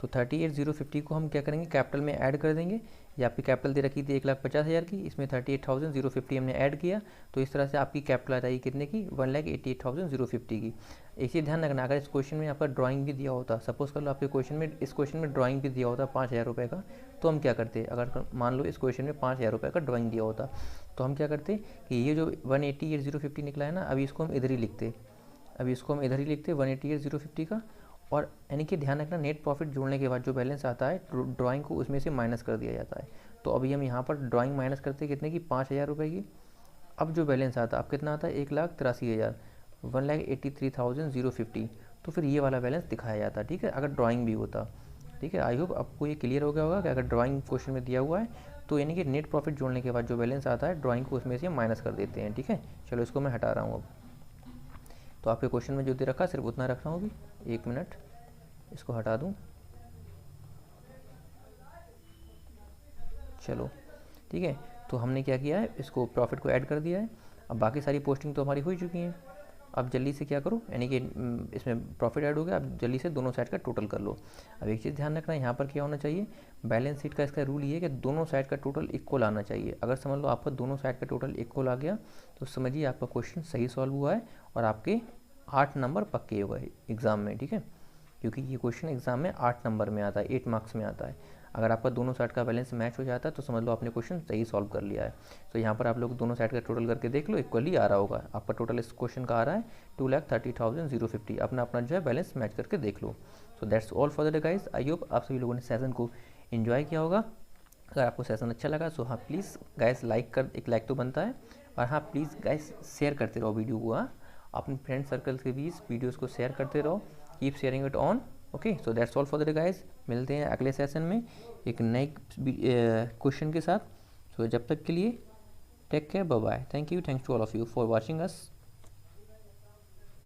तो 38,050 को हम क्या करेंगे, कैपिटल में ऐड कर देंगे। ये आपकी कैपिटल दे रखी थी 1,50,000 की, इसमें 38,050 हमने ऐड किया, तो इस तरह से आपकी कैपिटल आ जाएगी कितने की, 1,88,050 की। एक चीज़ ध्यान रखना, अगर इस क्वेश्चन में आपका ड्राइंग भी दिया होता, सपोज कर लो आपके इस क्वेश्चन में ड्राइंग भी दिया होता 5,000 रुपये का, तो हम क्या करते, अगर मान लो इस क्वेश्चन में 5,000 रुपये का ड्राइंग दिया होता, तो हम क्या करते कि ये जो 188,050 निकला है ना, अभी इसको हम इधर ही लिखते, 188,050 का, और यानी कि ध्यान रखना, नेट प्रॉफिट जोड़ने के बाद जो बैलेंस आता है ड्राइंग को उसमें से माइनस कर दिया जाता है। तो अभी हम यहाँ पर ड्राइंग माइनस करते कितने की, 5,000 रुपये की। अब जो बैलेंस आता है, अब कितना आता है, 1,83,000। 1,83,050, तो फिर ये वाला बैलेंस दिखाया जाता, ठीक है, अगर ड्राइंग भी होता। ठीक है, आई होप आपको ये क्लियर हो गया होगा कि अगर ड्राइंग क्वेश्चन में दिया हुआ है तो यानी कि नेट प्रॉफिट जोड़ने के बाद जो बैलेंस आता है ड्राइंग को उसमें से माइनस कर देते हैं। ठीक है, चलो इसको मैं हटा रहा हूँ अब। तो आपके क्वेश्चन में जो दे रखा सिर्फ उतना रख रहा हूँ अभी, 1 मिनट, इसको हटा दूँ। चलो ठीक है, तो हमने क्या किया है, इसको प्रॉफिट को ऐड कर दिया है। अब बाकी सारी पोस्टिंग तो हमारी हो ही चुकी हैं। अब जल्दी से क्या करो, यानी कि इसमें प्रॉफिट ऐड हो गया, अब जल्दी से दोनों साइड का टोटल कर लो। अब एक चीज़ ध्यान रखना, यहाँ पर क्या होना चाहिए, बैलेंस शीट का इसका रूल ये है कि दोनों साइड का टोटल इक्वल आना चाहिए। अगर समझ लो आपका दोनों साइड का टोटल इक्वल आ गया तो समझिए आपका क्वेश्चन सही सॉल्व हुआ है और आपके 8 नंबर पक्के हो गए एग्ज़ाम में। ठीक है, क्योंकि ये क्वेश्चन एग्जाम में 8 नंबर में आता है, 8 मार्क्स में आता है। अगर आपका दोनों साइड का बैलेंस मैच हो जाता है तो समझ लो आपने क्वेश्चन सही सॉल्व कर लिया है। तो यहाँ पर आप लोग दोनों साइड का टोटल करके देख लो, इक्वली आ रहा होगा आपका टोटल इस क्वेश्चन का आ रहा है 2,30,050। अपना अपना जो है बैलेंस मैच करके देख लो। So that's all for the day guys. I hope आप सभी लोगों ने सेशन को इन्जॉय किया होगा। अगर आपको सेशन अच्छा लगा तो हाँ प्लीज़ गाइस लाइक कर, एक लाइक तो बनता है, और हाँ प्लीज़ गाइस शेयर करते रहो वीडियो को। हाँ, अपने फ्रेंड सर्कल के बीच वीडियोज़ को शेयर करते रहो, keep sharing it on. Okay, so that's all for the day guys. मिलते हैं अगले सेशन में एक नए क्वेश्चन के साथ। सो जब तक के लिए take care, bye bye, thank you, thanks to all of you for watching us.